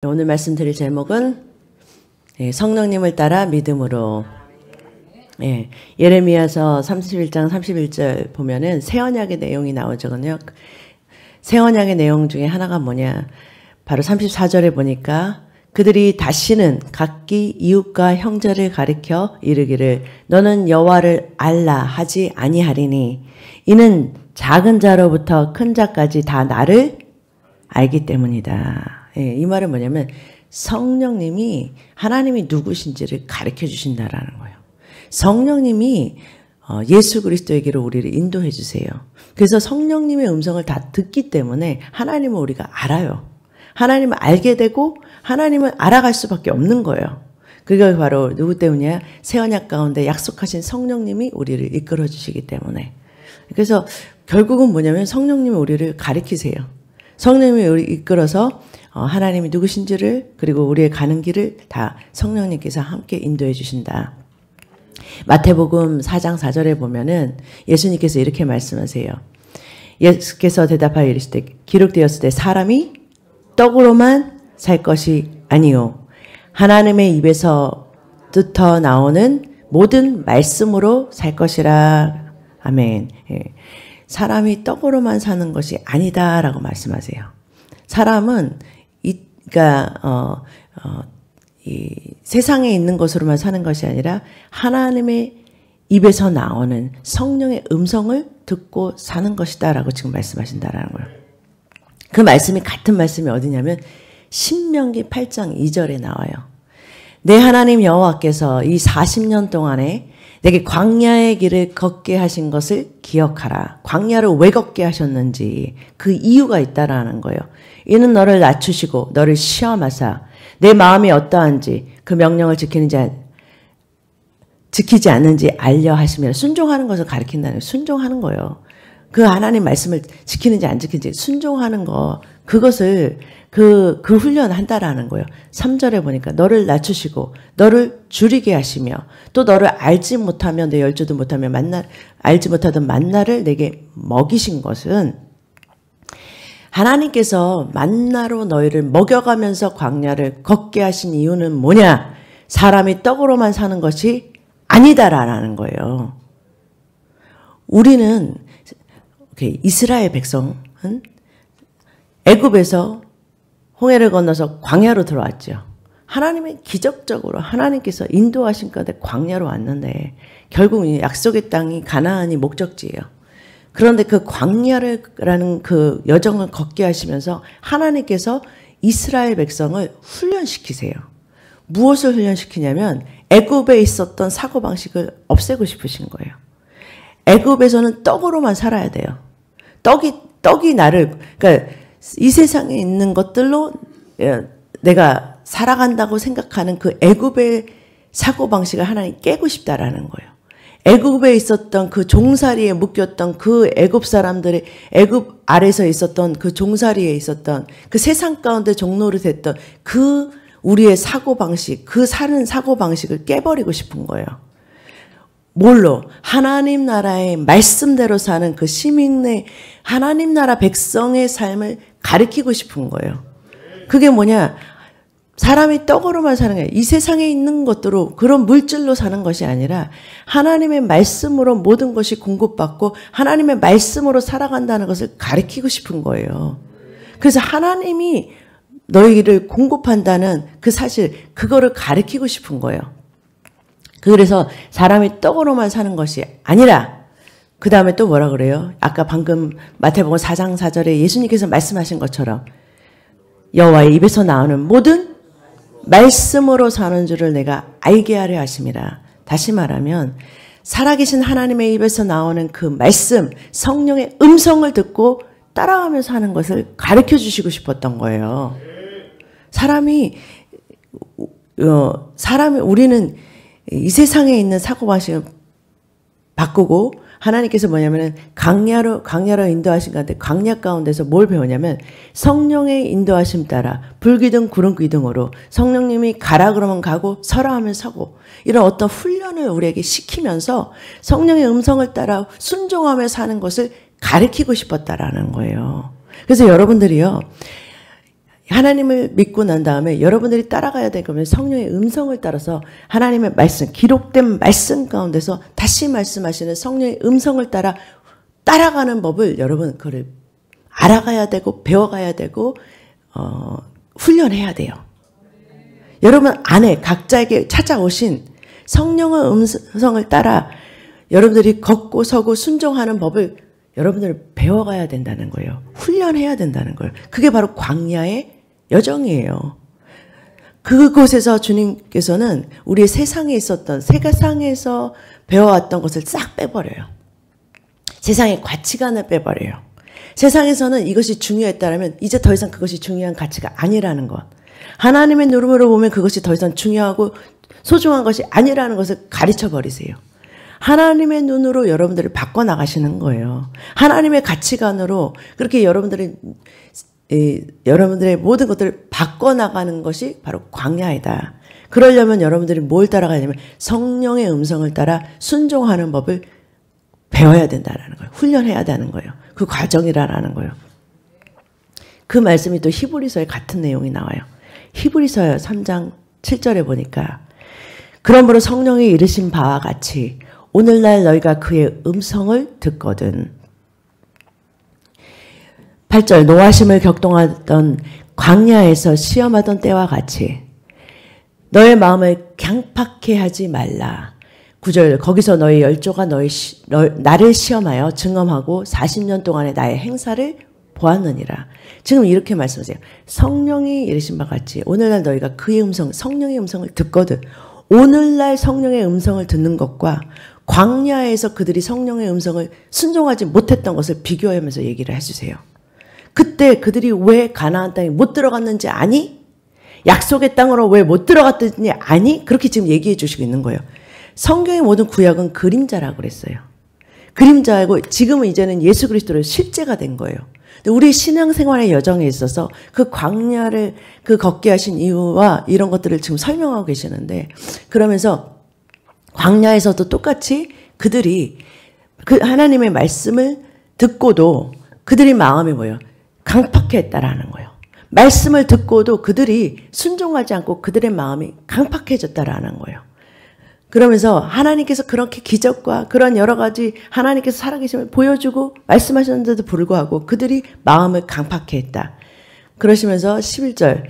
오늘 말씀드릴 제목은 성령님을 따라 믿음으로. 예레미야서 31장 31절 보면은 새 언약의 내용이 나오거든요. 새 언약의 내용 중에 하나가 뭐냐? 바로 34절에 보니까 그들이 다시는 각기 이웃과 형제를 가리켜 이르기를 너는 여호와를 알라 하지 아니하리니 이는 작은 자로부터 큰 자까지 다 나를 알기 때문이다. 이 말은 뭐냐면 성령님이 하나님이 누구신지를 가르쳐 주신다라는 거예요. 성령님이 예수 그리스도에게로 우리를 인도해 주세요. 그래서 성령님의 음성을 다 듣기 때문에 하나님을 우리가 알아요. 하나님을 알게 되고 하나님을 알아갈 수밖에 없는 거예요. 그게 바로 누구 때문이야? 새 언약 가운데 약속하신 성령님이 우리를 이끌어 주시기 때문에. 그래서 결국은 뭐냐면 성령님이 우리를 가르치세요. 성령님이 우리를 이끌어서 하나님이 누구신지를 그리고 우리의 가는 길을 다 성령님께서 함께 인도해 주신다. 마태복음 4장 4절에 보면은 예수님께서 이렇게 말씀하세요. 예수께서 대답하여 이르시되 기록되었을 때 사람이 떡으로만 살 것이 아니요 하나님의 입에서부터 나오는 모든 말씀으로 살 것이라. 아멘. 사람이 떡으로만 사는 것이 아니다라고 말씀하세요. 사람은 이 세상에 있는 것으로만 사는 것이 아니라 하나님의 입에서 나오는 성령의 음성을 듣고 사는 것이다라고 지금 말씀하신다라는 거예요. 그 말씀이 같은 말씀이 어디냐면 신명기 8장 2절에 나와요. 내 하나님 여호와께서 이 40년 동안에 내게 광야의 길을 걷게 하신 것을 기억하라. 광야를 왜 걷게 하셨는지 그 이유가 있다라는 거예요. 이는 너를 낮추시고 너를 시험하사 내 마음이 어떠한지 그 명령을 지키지 않는지 알려 하시며 순종하는 것을 가리킨다는 거예요. 순종하는 거예요. 그 하나님 말씀을 지키는지 안 지키는지 순종하는 거 그것을 그 훈련한다라는 거예요. 3절에 보니까 너를 낮추시고 너를 줄이게 하시며 또 너를 알지 못하면 내 열조도 못하면 알지 못하던 만나를 내게 먹이신 것은 하나님께서 만나로 너희를 먹여가면서 광야를 걷게 하신 이유는 뭐냐? 사람이 떡으로만 사는 것이 아니다라는 거예요. 우리는 이스라엘 백성은 애굽에서 홍해를 건너서 광야로 들어왔죠. 하나님의 기적적으로 하나님께서 인도하신 가운데 광야로 왔는데 결국 약속의 땅이 가나안이 목적지예요. 그런데 그 광야라는 그 여정을 걷게 하시면서 하나님께서 이스라엘 백성을 훈련시키세요. 무엇을 훈련시키냐면 애굽에 있었던 사고방식을 없애고 싶으신 거예요. 애굽에서는 떡으로만 살아야 돼요. 떡이 나를, 그러니까 이 세상에 있는 것들로 내가 살아간다고 생각하는 그 애굽의 사고방식을 하나님 깨고 싶다라는 거예요. 애굽에 있었던 그 종살이에 묶였던 그 애굽 사람들이 애굽 아래서 있었던 그 종살이에 있었던 그 세상 가운데 종로를 됐던 그 우리의 사고방식, 그 사는 사고방식을 깨버리고 싶은 거예요. 뭘로? 하나님 나라의 말씀대로 사는 그 시민의 하나님 나라 백성의 삶을 가리키고 싶은 거예요. 그게 뭐냐? 사람이 떡으로만 사는 게 아니라 이 세상에 있는 것들로 그런 물질로 사는 것이 아니라 하나님의 말씀으로 모든 것이 공급받고 하나님의 말씀으로 살아간다는 것을 가리키고 싶은 거예요. 그래서 하나님이 너희를 공급한다는 그 사실 그거를 가리키고 싶은 거예요. 그래서 사람이 떡으로만 사는 것이 아니라 그 다음에 또 뭐라 그래요? 아까 방금 마태복음 4장 4절에 예수님께서 말씀하신 것처럼 여호와의 입에서 나오는 모든 말씀으로 사는 줄을 내가 알게 하려 하심이라. 다시 말하면 살아계신 하나님의 입에서 나오는 그 말씀, 성령의 음성을 듣고 따라가면서 하는 것을 가르쳐 주시고 싶었던 거예요. 우리는 이 세상에 있는 사고방식을 바꾸고 하나님께서 뭐냐면은 강야로 인도하신 가운데 광야 가운데서 뭘 배우냐면 성령의 인도하심 따라 불기둥 구름기둥으로 성령님이 가라 그러면 가고 서라 하면 서고 이런 어떤 훈련을 우리에게 시키면서 성령의 음성을 따라 순종하며 사는 것을 가르치고 싶었다라는 거예요. 그래서 여러분들이요 하나님을 믿고 난 다음에 여러분들이 따라가야 될 거면 성령의 음성을 따라서 하나님의 말씀, 기록된 말씀 가운데서 다시 말씀하시는 성령의 음성을 따라가는 법을 여러분 그걸 알아가야 되고 배워가야 되고 훈련해야 돼요. 여러분 안에 각자에게 찾아오신 성령의 음성을 따라 여러분들이 걷고 서고 순종하는 법을 여러분들 배워가야 된다는 거예요. 훈련해야 된다는 거예요. 그게 바로 광야의 여정이에요. 그곳에서 주님께서는 우리의 세상에 있었던 세상에서 배워왔던 것을 싹 빼버려요. 세상의 가치관을 빼버려요. 세상에서는 이것이 중요했다면 이제 더 이상 그것이 중요한 가치가 아니라는 것. 하나님의 눈으로 보면 그것이 더 이상 중요하고 소중한 것이 아니라는 것을 가르쳐버리세요. 하나님의 눈으로 여러분들을 바꿔나가시는 거예요. 하나님의 가치관으로 그렇게 여러분들의 모든 것들을 바꿔나가는 것이 바로 광야이다. 그러려면 여러분들이 뭘 따라가야 되냐면 성령의 음성을 따라 순종하는 법을 배워야 된다는 거예요. 훈련해야 되는 거예요. 그 과정이라는 거예요. 그 말씀이 또 히브리서에 같은 내용이 나와요. 히브리서 3장 7절에 보니까 그러므로 성령이 이르신 바와 같이 오늘날 너희가 그의 음성을 듣거든. 8절 노하심을 격동하던 광야에서 시험하던 때와 같이 너의 마음을 강팍해 하지 말라. 9절 거기서 너의 열조가 나를 시험하여 증언하고 40년 동안의 나의 행사를 보았느니라. 지금 이렇게 말씀하세요. 성령이 이르신 바 같이 오늘날 너희가 그의 음성, 성령의 음성을 듣거든. 오늘날 성령의 음성을 듣는 것과 광야에서 그들이 성령의 음성을 순종하지 못했던 것을 비교하면서 얘기를 해주세요. 그때 그들이 왜 가나안 땅에 못 들어갔는지 아니? 약속의 땅으로 왜 못 들어갔든지 아니? 그렇게 지금 얘기해 주시고 있는 거예요. 성경의 모든 구약은 그림자라고 그랬어요. 그림자이고 지금은 이제는 예수 그리스도로 실제가 된 거예요. 우리 신앙생활의 여정에 있어서 그 광야를 걷게 하신 이유와 이런 것들을 지금 설명하고 계시는데 그러면서 광야에서도 똑같이 그들이 그 하나님의 말씀을 듣고도 그들이 마음이 뭐예요? 강팍했다라는 거예요. 말씀을 듣고도 그들이 순종하지 않고 그들의 마음이 강팍해졌다라는 거예요. 그러면서 하나님께서 그렇게 기적과 그런 여러 가지 하나님께서 살아계심을 보여주고 말씀하셨는데도 불구하고 그들이 마음을 강팍해 했다. 그러시면서 11절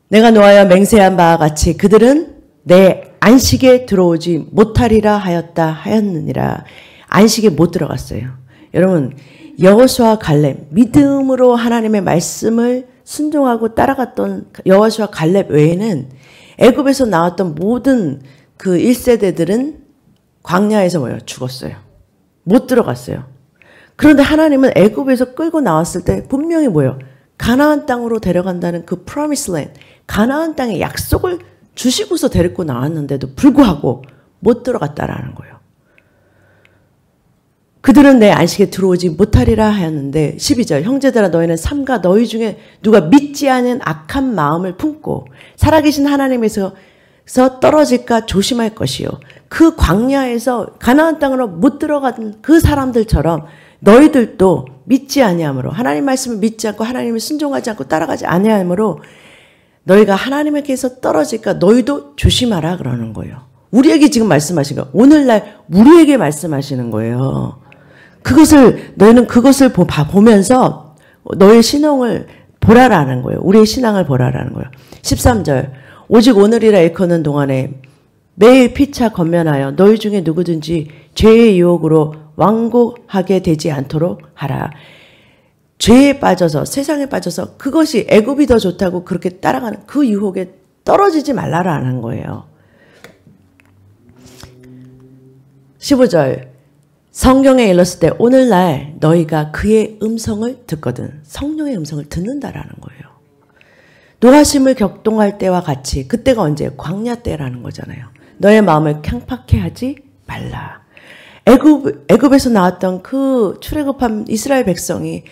내가 노하여 맹세한 바와 같이 그들은 내 안식에 들어오지 못하리라 하였느니라. 안식에 못 들어갔어요. 여러분 여호수아 갈렙 믿음으로 하나님의 말씀을 순종하고 따라갔던 여호수아 갈렙 외에는 애굽에서 나왔던 모든 그 1세대들은 광야에서 뭐예요? 죽었어요. 못 들어갔어요. 그런데 하나님은 애굽에서 끌고 나왔을 때 분명히 뭐예요? 가나안 땅으로 데려간다는 그 프로미스 랜드, 가나안 땅의 약속을 주시고서 데리고 나왔는데도 불구하고 못 들어갔다라는 거예요. 그들은 내 안식에 들어오지 못하리라 하였는데 12절 형제들아 너희는 삼가 너희 중에 누가 믿지 않은 악한 마음을 품고 살아계신 하나님에서 떨어질까 조심할 것이요. 그 광야에서 가나안 땅으로 못 들어간 그 사람들처럼 너희들도 믿지 아니하므로 하나님 말씀을 믿지 않고 하나님을 순종하지 않고 따라가지 아니하므로 너희가 하나님에게서 떨어질까 너희도 조심하라 그러는 거예요. 우리에게 지금 말씀하신 거 오늘날 우리에게 말씀하시는 거예요. 너희는 그것을 보면서 너의 신앙을 보라라는 거예요. 우리의 신앙을 보라라는 거예요. 13절 오직 오늘이라 일컫는 동안에 매일 피차 건면하여 너희 중에 누구든지 죄의 유혹으로 완고하게 되지 않도록 하라. 죄에 빠져서 세상에 빠져서 그것이 애굽이 더 좋다고 그렇게 따라가는 그 유혹에 떨어지지 말라라는 거예요. 15절 성경에 일렀을 때 오늘날 너희가 그의 음성을 듣거든. 성령의 음성을 듣는다라는 거예요. 노하심을 격동할 때와 같이 그때가 언제? 광야 때라는 거잖아요. 너의 마음을 강팍해 하지 말라. 애굽에서 나왔던 그 출애굽한 이스라엘 백성이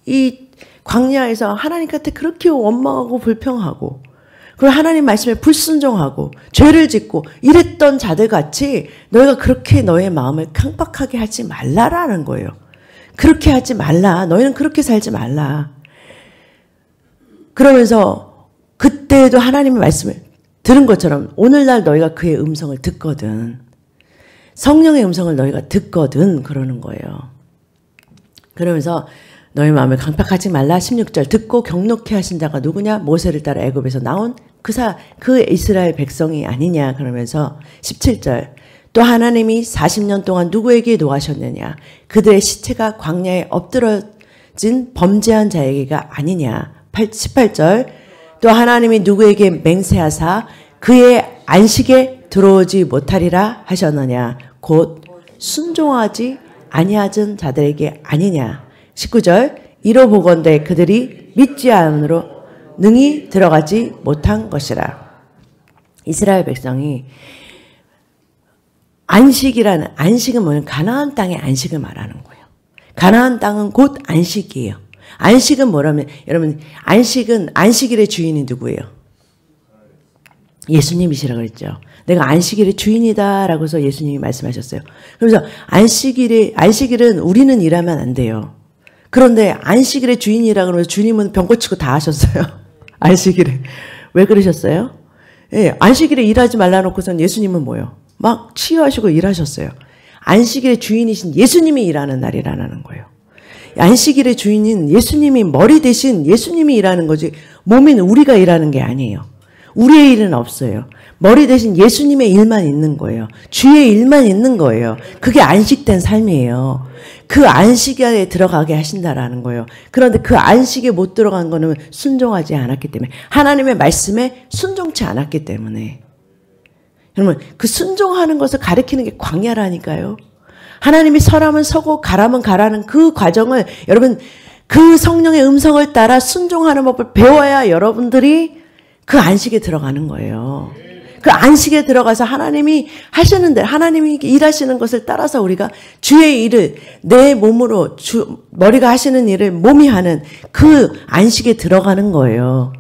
이 광야에서 하나님 곁에 그렇게 원망하고 불평하고 그리고 하나님 말씀에 불순종하고 죄를 짓고 이랬던 자들 같이 너희가 그렇게 너의 마음을 강팍하게 하지 말라라는 거예요. 그렇게 하지 말라. 너희는 그렇게 살지 말라. 그러면서 그때도 하나님의 말씀을 들은 것처럼 오늘날 너희가 그의 음성을 듣거든. 성령의 음성을 너희가 듣거든. 그러는 거예요. 그러면서 너희 마음을 강팍하지 말라. 16절 듣고 경록케 하신 자가 누구냐? 모세를 따라 애굽에서 나온 그 이스라엘 백성이 아니냐. 그러면서 17절 또 하나님이 40년 동안 누구에게 노하셨느냐? 그들의 시체가 광야에 엎드러진 범죄한 자에게가 아니냐. 18절 또 하나님이 누구에게 맹세하사 그의 안식에 들어오지 못하리라 하셨느냐? 곧 순종하지 아니하던 자들에게 아니냐. 19절 이로 보건대 그들이 믿지 않으므로 능히 들어가지 못한 것이라. 이스라엘 백성이 안식은 뭐냐면 가나안 땅의 안식을 말하는 거예요. 가나안 땅은 곧 안식이에요. 안식은 뭐라면 여러분 안식일의 주인이 누구예요? 예수님이시라고 그랬죠. 내가 안식일의 주인이다라고 해서 예수님이 말씀하셨어요. 그래서 안식일은 우리는 일하면 안 돼요. 그런데 안식일의 주인이라고 그러면서 주님은 병 고치고 다 하셨어요. 안식일에. 왜 그러셨어요? 예, 안식일에 일하지 말라 놓고선 예수님은 뭐예요? 막 치유하시고 일하셨어요. 안식일의 주인이신 예수님이 일하는 날이라는 거예요. 안식일의 주인인 예수님이 머리 대신 예수님이 일하는 거지 몸인 우리가 일하는 게 아니에요. 우리의 일은 없어요. 머리 대신 예수님의 일만 있는 거예요. 주의 일만 있는 거예요. 그게 안식된 삶이에요. 그 안식에 들어가게 하신다라는 거예요. 그런데 그 안식에 못 들어간 거는 순종하지 않았기 때문에 하나님의 말씀에 순종치 않았기 때문에 여러분 그 순종하는 것을 가리키는 게 광야라니까요. 하나님이 서라면 서고 가라면 가라는 그 과정을 여러분 그 성령의 음성을 따라 순종하는 법을 배워야 여러분들이 그 안식에 들어가는 거예요. 그 안식에 들어가서 하나님이 하시는데 하나님이 일하시는 것을 따라서 우리가 주의 일을 내 몸으로 머리가 하시는 일을 몸이 하는 그 안식에 들어가는 거예요.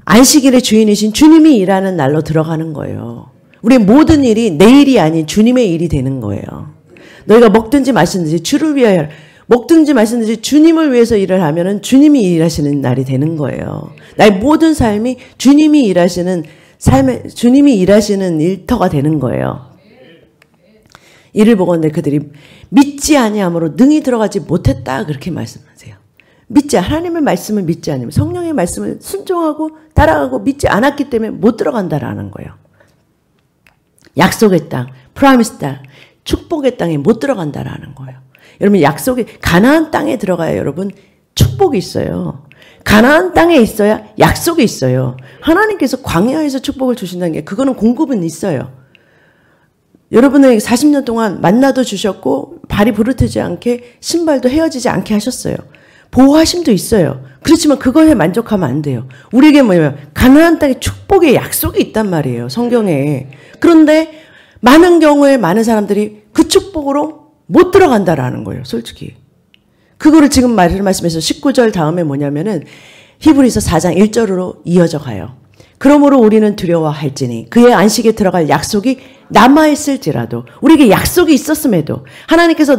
안식일의 주인이신 주님이 일하는 날로 들어가는 거예요. 우리 모든 일이 내 일이 아닌 주님의 일이 되는 거예요. 너희가 먹든지 마시든지 주를 위하여 먹든지 마시든지 주님을 위해서 일을 하면은 주님이 일하시는 날이 되는 거예요. 나의 모든 삶이 주님이 일하시는 일터가 되는 거예요. 이를 보건대 그들이 믿지 아니함으로 능히 들어가지 못했다 그렇게 말씀하세요. 하나님의 말씀을 믿지 않으면 성령의 말씀을 순종하고 따라가고 믿지 않았기 때문에 못 들어간다라는 거예요. 약속의 땅, 프라미스 땅, 축복의 땅에 못 들어간다라는 거예요. 여러분 가나안 땅에 들어가야 여러분 축복이 있어요. 가나안 땅에 있어야 약속이 있어요. 하나님께서 광야에서 축복을 주신다는 게 그거는 공급은 있어요. 여러분에게 40년 동안 만나도 주셨고 발이 부르트지 않게 신발도 헤어지지 않게 하셨어요. 보호하심도 있어요. 그렇지만 그거에 만족하면 안 돼요. 우리에게 뭐냐면 가나안 땅에 축복의 약속이 있단 말이에요. 성경에. 그런데 많은 경우에 많은 사람들이 그 축복으로 못 들어간다라는 거예요. 솔직히. 그거를 지금 말씀해서 19절 다음에 뭐냐면은 히브리서 4장 1절로 이어져 가요. 그러므로 우리는 두려워할지니 그의 안식에 들어갈 약속이 남아있을지라도 우리에게 약속이 있었음에도 하나님께서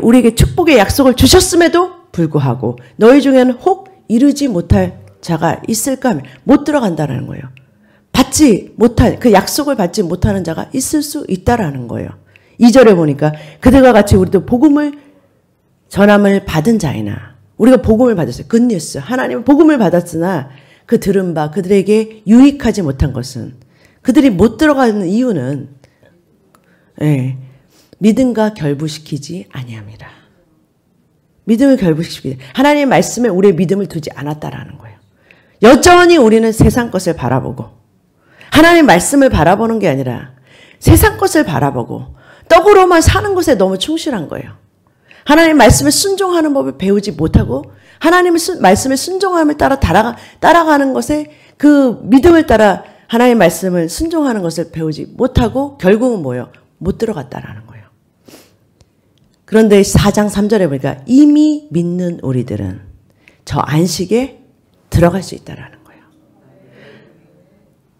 우리에게 축복의 약속을 주셨음에도 불구하고 너희 중에는 혹 이루지 못할 자가 있을까 하면 못 들어간다라는 거예요. 그 약속을 받지 못하는 자가 있을 수 있다라는 거예요. 2절에 보니까 그들과 같이 우리도 복음을 전함을 받은 자이나 우리가 복음을 받았어요. 굿뉴스. 하나님은 복음을 받았으나 그 들은 바 그들에게 유익하지 못한 것은 그들이 못 들어가는 이유는 믿음과 결부시키지 아니함이라. 믿음을 결부시키지 하나님의 말씀에 우리의 믿음을 두지 않았다라는 거예요. 여전히 우리는 세상 것을 바라보고 하나님의 말씀을 바라보는 게 아니라 세상 것을 바라보고 떡으로만 사는 것에 너무 충실한 거예요. 하나님의 말씀에 순종하는 법을 배우지 못하고 하나님의 말씀에 순종함을 따라 따라가는 것에 그 믿음을 따라 하나님의 말씀을 순종하는 것을 배우지 못하고 결국은 뭐예요? 못 들어갔다라는 거예요. 그런데 4장 3절에 보니까 이미 믿는 우리들은 저 안식에 들어갈 수 있다라는 거예요.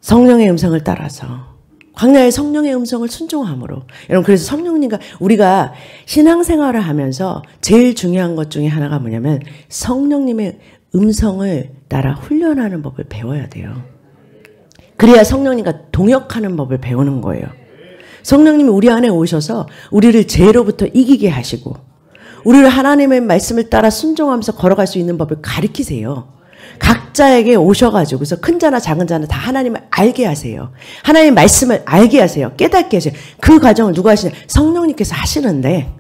성령의 음성을 따라서 광야의 성령의 음성을 순종함으로. 여러분 그래서 성령님과 우리가 신앙생활을 하면서 제일 중요한 것 중에 하나가 뭐냐면 성령님의 음성을 따라 훈련하는 법을 배워야 돼요. 그래야 성령님과 동역하는 법을 배우는 거예요. 성령님이 우리 안에 오셔서 우리를 죄로부터 이기게 하시고 우리를 하나님의 말씀을 따라 순종하면서 걸어갈 수 있는 법을 가르치세요. 각자에게 오셔가지고 그래서 큰 자나 작은 자나 다 하나님을 알게 하세요. 하나님의 말씀을 알게 하세요. 깨닫게 하세요. 그 과정을 누가 하시냐? 성령님께서 하시는데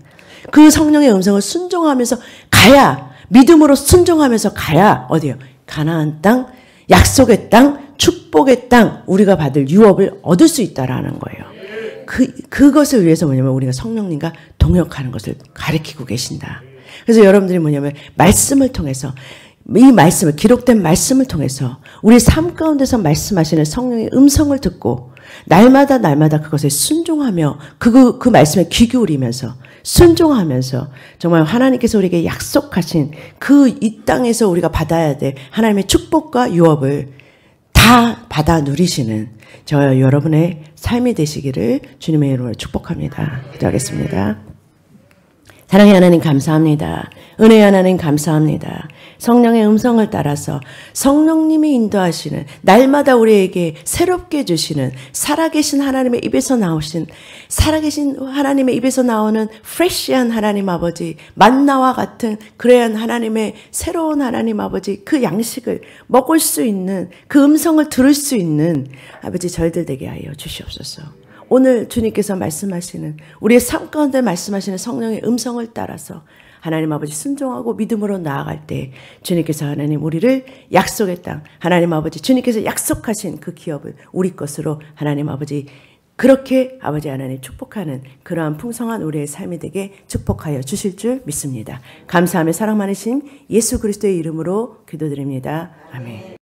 그 성령의 음성을 순종하면서 가야, 믿음으로 순종하면서 가야 어디요? 가나안 땅, 약속의 땅, 축복의 땅, 우리가 받을 유업을 얻을 수 있다라는 거예요. 그것을 위해서 뭐냐면 우리가 성령님과 동역하는 것을 가르치고 계신다. 그래서 여러분들이 뭐냐면 말씀을 통해서 이 말씀을, 기록된 말씀을 통해서 우리 삶 가운데서 말씀하시는 성령의 음성을 듣고 날마다 그것에 순종하며 그 말씀에 귀 기울이면서 순종하면서 정말 하나님께서 우리에게 약속하신 그 이 땅에서 우리가 받아야 될 하나님의 축복과 유업을 다 받아 누리시는 저와 여러분의 삶이 되시기를 주님의 이름으로 축복합니다. 기도하겠습니다. 사랑의 하나님 감사합니다. 은혜의 하나님 감사합니다. 성령의 음성을 따라서 성령님이 인도하시는 날마다 우리에게 새롭게 주시는 살아계신 하나님의 입에서 나오신 살아계신 하나님의 입에서 나오는 프레시한 하나님 아버지 만나와 같은 그러한 하나님의 새로운 하나님 아버지 그 양식을 먹을 수 있는 그 음성을 들을 수 있는 아버지 저희들 되게 하여 주시옵소서. 오늘 주님께서 말씀하시는 우리의 삶 가운데 말씀하시는 성령의 음성을 따라서 하나님 아버지 순종하고 믿음으로 나아갈 때 주님께서 하나님 우리를 약속의 땅 하나님 아버지 주님께서 약속하신 그 기업을 우리 것으로 하나님 아버지 그렇게 아버지 하나님 축복하는 그러한 풍성한 우리의 삶이 되게 축복하여 주실 줄 믿습니다. 감사하며 사랑 많으신 예수 그리스도의 이름으로 기도드립니다. 아멘.